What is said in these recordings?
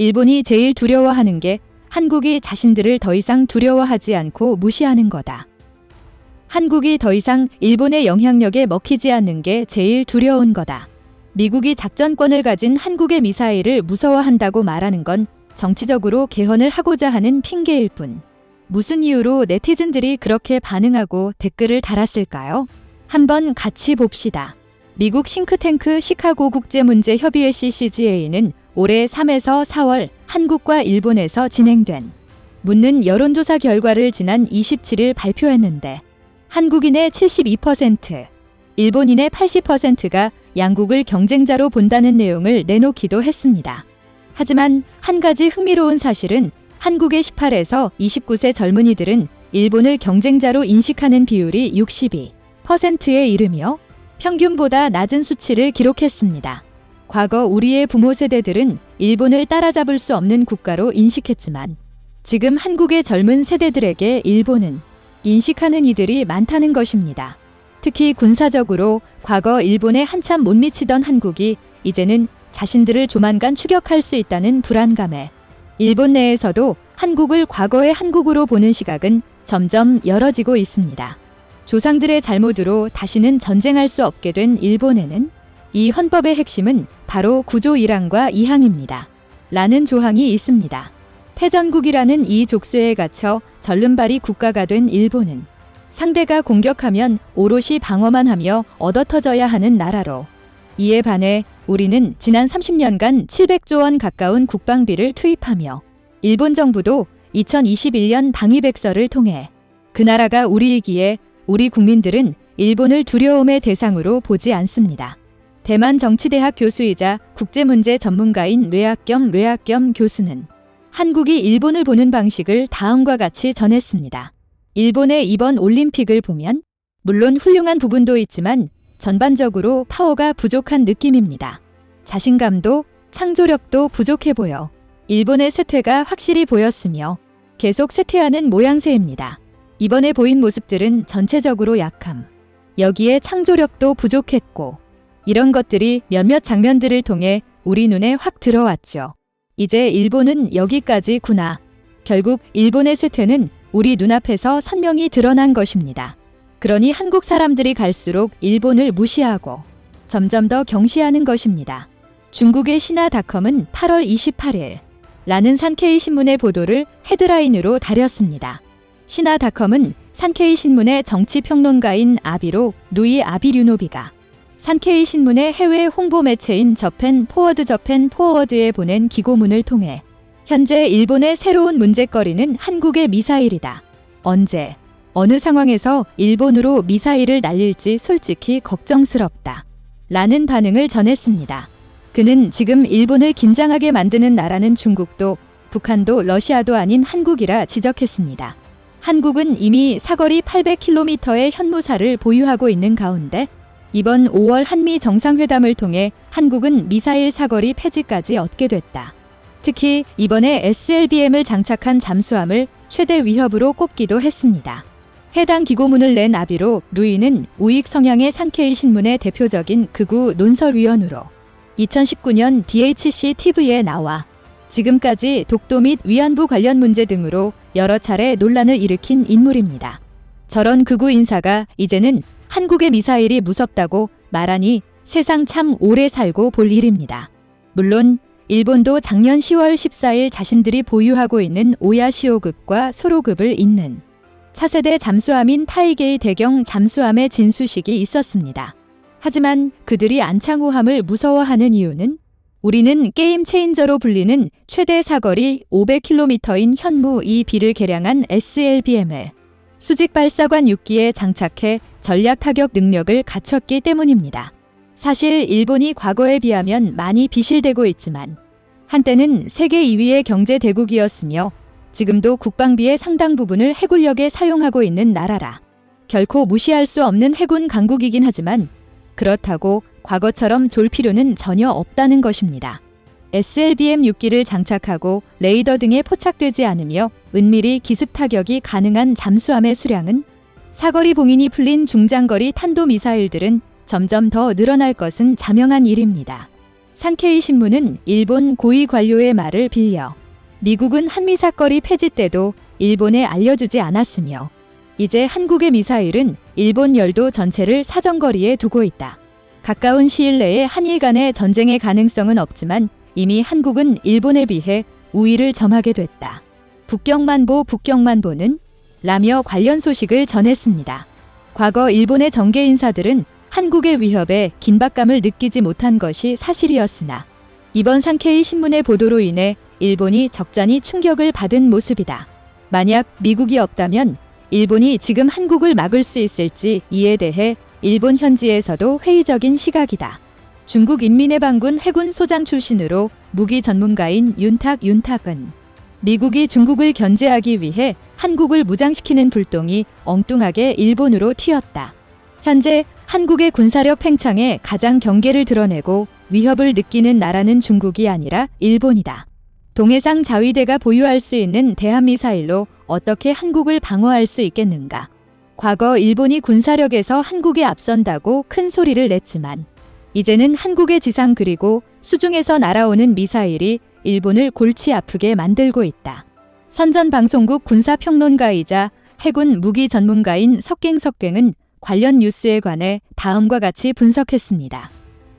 일본이 제일 두려워하는 게 한국이 자신들을 더 이상 두려워하지 않고 무시하는 거다. 한국이 더 이상 일본의 영향력에 먹히지 않는 게 제일 두려운 거다. 미국이 작전권을 가진 한국의 미사일을 무서워한다고 말하는 건 정치적으로 개헌을 하고자 하는 핑계일 뿐. 무슨 이유로 네티즌들이 그렇게 반응하고 댓글을 달았을까요? 한번 같이 봅시다. 미국 싱크탱크 시카고 국제문제협의회 CCGA는 올해 3에서 4월 한국과 일본에서 진행된 묻는 여론조사 결과를 지난 27일 발표했는데 한국인의 72%, 일본인의 80%가 양국을 경쟁자로 본다는 내용을 내놓기도 했습니다. 하지만 한 가지 흥미로운 사실은 한국의 18에서 29세 젊은이들은 일본을 경쟁자로 인식하는 비율이 62%에 이르며 평균보다 낮은 수치를 기록했습니다. 과거 우리의 부모 세대들은 일본을 따라잡을 수 없는 국가로 인식했지만 지금 한국의 젊은 세대들에게 일본은 인식하는 이들이 많다는 것입니다. 특히 군사적으로 과거 일본에 한참 못 미치던 한국이 이제는 자신들을 조만간 추격할 수 있다는 불안감에 일본 내에서도 한국을 과거의 한국으로 보는 시각은 점점 열어지고 있습니다. 조상들의 잘못으로 다시는 전쟁할 수 없게 된 일본에는 이 헌법의 핵심은 바로 구조 1항과 2항입니다. 라는 조항이 있습니다. 패전국이라는 이 족쇄에 갇혀 절름발이 국가가 된 일본은 상대가 공격하면 오롯이 방어만 하며 얻어터져야 하는 나라로 이에 반해 우리는 지난 30년간 700조 원 가까운 국방비를 투입하며 일본 정부도 2021년 방위백서를 통해 그 나라가 우리이기에 우리 국민들은 일본을 두려움의 대상으로 보지 않습니다. 대만 정치대학 교수이자 국제문제 전문가인 뇌학겸 교수는 한국이 일본을 보는 방식을 다음과 같이 전했습니다. 일본의 이번 올림픽을 보면 물론 훌륭한 부분도 있지만 전반적으로 파워가 부족한 느낌입니다. 자신감도 창조력도 부족해 보여 일본의 쇠퇴가 확실히 보였으며 계속 쇠퇴하는 모양새입니다. 이번에 보인 모습들은 전체적으로 약함. 여기에 창조력도 부족했고 이런 것들이 몇몇 장면들을 통해 우리 눈에 확 들어왔죠. 이제 일본은 여기까지구나. 결국 일본의 쇠퇴는 우리 눈앞에서 선명히 드러난 것입니다. 그러니 한국 사람들이 갈수록 일본을 무시하고 점점 더 경시하는 것입니다. 중국의 신화닷컴은 8월 28일 라는 산케이 신문의 보도를 헤드라인으로 다렸습니다. 신화닷컴은 산케이 신문의 정치평론가인 루이 아비류노비가 산케이 신문의 해외 홍보 매체인 저펜 포워드에 보낸 기고문을 통해 현재 일본의 새로운 문제거리는 한국의 미사일이다. 언제, 어느 상황에서 일본으로 미사일을 날릴지 솔직히 걱정스럽다. 라는 반응을 전했습니다. 그는 지금 일본을 긴장하게 만드는 나라는 중국도 북한도 러시아도 아닌 한국이라 지적했습니다. 한국은 이미 사거리 800km의 현무사를 보유하고 있는 가운데 이번 5월 한미 정상회담을 통해 한국은 미사일 사거리 폐지까지 얻게 됐다. 특히 이번에 SLBM을 장착한 잠수함을 최대 위협으로 꼽기도 했습니다. 해당 기고문을 낸 루이는 우익 성향의 산케이 신문의 대표적인 극우 논설위원으로 2019년 DHC TV에 나와 지금까지 독도 및 위안부 관련 문제 등으로 여러 차례 논란을 일으킨 인물입니다. 저런 극우 인사가 이제는 한국의 미사일이 무섭다고 말하니 세상 참 오래 살고 볼 일입니다. 물론 일본도 작년 10월 14일 자신들이 보유하고 있는 오야시오급과 소로급을 잇는 차세대 잠수함인 타이게이 대경 잠수함의 진수식이 있었습니다. 하지만 그들이 안창호함을 무서워하는 이유는 우리는 게임 체인저로 불리는 최대 사거리 500km인 현무 2B를 개량한 SLBM을 수직 발사관 6기에 장착해 전략 타격 능력을 갖췄기 때문입니다. 사실 일본이 과거에 비하면 많이 비실대고 있지만 한때는 세계 2위의 경제 대국이었으며 지금도 국방비의 상당 부분을 해군력에 사용하고 있는 나라라 결코 무시할 수 없는 해군 강국이긴 하지만 그렇다고 과거처럼 졸 필요는 전혀 없다는 것입니다. SLBM 6기를 장착하고 레이더 등에 포착되지 않으며 은밀히 기습 타격이 가능한 잠수함의 수량은 사거리 봉인이 풀린 중장거리 탄도미사일들은 점점 더 늘어날 것은 자명한 일입니다. 산케이 신문은 일본 고위 관료의 말을 빌려 미국은 한미 사거리 폐지 때도 일본에 알려주지 않았으며 이제 한국의 미사일은 일본 열도 전체를 사정거리에 두고 있다. 가까운 시일 내에 한일 간의 전쟁의 가능성은 없지만 이미 한국은 일본에 비해 우위를 점하게 됐다. 북경만보는 라며 관련 소식을 전했습니다. 과거 일본의 정계 인사들은 한국의 위협에 긴박감을 느끼지 못한 것이 사실이었으나 이번 산케이 신문의 보도로 인해 일본이 적잖이 충격을 받은 모습이다. 만약 미국이 없다면 일본이 지금 한국을 막을 수 있을지 이에 대해 일본 현지에서도 회의적인 시각이다. 중국 인민해방군 해군 소장 출신으로 무기 전문가인 윤탁은 미국이 중국을 견제하기 위해 한국을 무장시키는 불똥이 엉뚱하게 일본으로 튀었다. 현재 한국의 군사력 팽창에 가장 경계를 드러내고 위협을 느끼는 나라는 중국이 아니라 일본이다. 동해상 자위대가 보유할 수 있는 대한미사일로 어떻게 한국을 방어할 수 있겠는가? 과거 일본이 군사력에서 한국에 앞선다고 큰 소리를 냈지만 이제는 한국의 지상 그리고 수중에서 날아오는 미사일이 일본을 골치 아프게 만들고 있다. 선전방송국 군사평론가이자 해군 무기 전문가인 석갱은 관련 뉴스에 관해 다음과 같이 분석했습니다.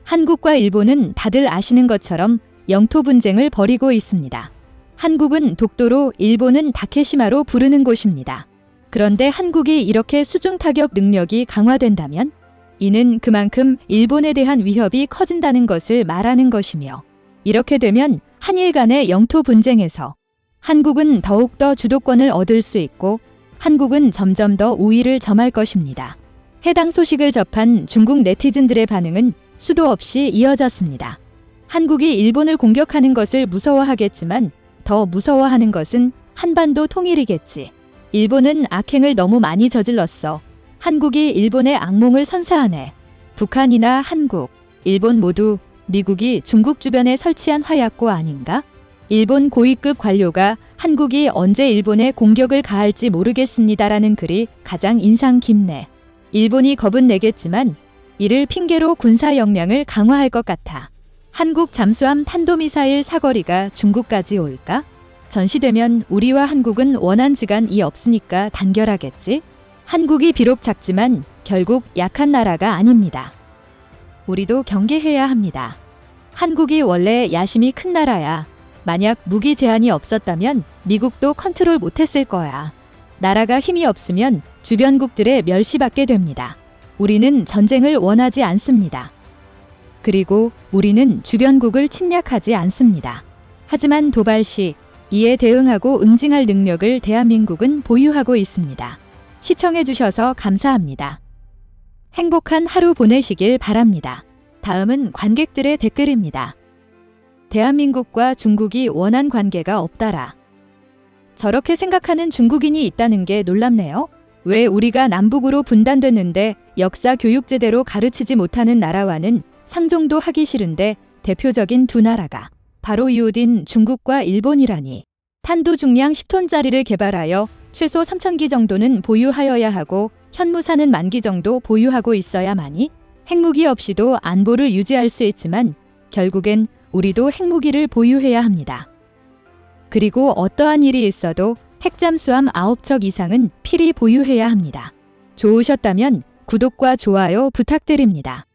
한국과 일본은 다들 아시는 것처럼 영토 분쟁을 벌이고 있습니다. 한국은 독도로 일본은 다케시마로 부르는 곳입니다. 그런데 한국이 이렇게 수중 타격 능력이 강화된다면 이는 그만큼 일본에 대한 위협이 커진다는 것을 말하는 것이며 이렇게 되면 한일 간의 영토 분쟁에서 한국은 더욱더 주도권을 얻을 수 있고 한국은 점점 더 우위를 점할 것입니다. 해당 소식을 접한 중국 네티즌들의 반응은 수도 없이 이어졌습니다. 한국이 일본을 공격하는 것을 무서워하겠지만 더 무서워하는 것은 한반도 통일이겠지. 일본은 악행을 너무 많이 저질렀어. 한국이 일본의 악몽을 선사하네. 북한이나 한국, 일본 모두 미국이 중국 주변에 설치한 화약고 아닌가? 일본 고위급 관료가 한국이 언제 일본에 공격을 가할지 모르겠습니다라는 글이 가장 인상 깊네. 일본이 겁은 내겠지만 이를 핑계로 군사 역량을 강화할 것 같아. 한국 잠수함 탄도미사일 사거리가 중국까지 올까? 전시되면 우리와 한국은 원한지간이 없으니까 단결하겠지? 한국이 비록 작지만 결국 약한 나라가 아닙니다. 우리도 경계해야 합니다. 한국이 원래 야심이 큰 나라야. 만약 무기 제한이 없었다면 미국도 컨트롤 못했을 거야. 나라가 힘이 없으면 주변국들에 멸시받게 됩니다. 우리는 전쟁을 원하지 않습니다. 그리고 우리는 주변국을 침략하지 않습니다. 하지만 도발 시 이에 대응하고 응징할 능력을 대한민국은 보유하고 있습니다. 시청해주셔서 감사합니다. 행복한 하루 보내시길 바랍니다. 다음은 관객들의 댓글입니다. 대한민국과 중국이 원한 관계가 없다라. 저렇게 생각하는 중국인이 있다는 게 놀랍네요. 왜 우리가 남북으로 분단됐는데 역사 교육 제대로 가르치지 못하는 나라와는 상종도 하기 싫은데 대표적인 두 나라가 바로 이웃인 중국과 일본이라니. 탄두 중량 10톤짜리를 개발하여 최소 3,000기 정도는 보유하여야 하고 현무사는 10,000기 정도 보유하고 있어야만이 핵무기 없이도 안보를 유지할 수 있지만 결국엔 우리도 핵무기를 보유해야 합니다. 그리고 어떠한 일이 있어도 핵잠수함 9척 이상은 필히 보유해야 합니다. 좋으셨다면 구독과 좋아요 부탁드립니다.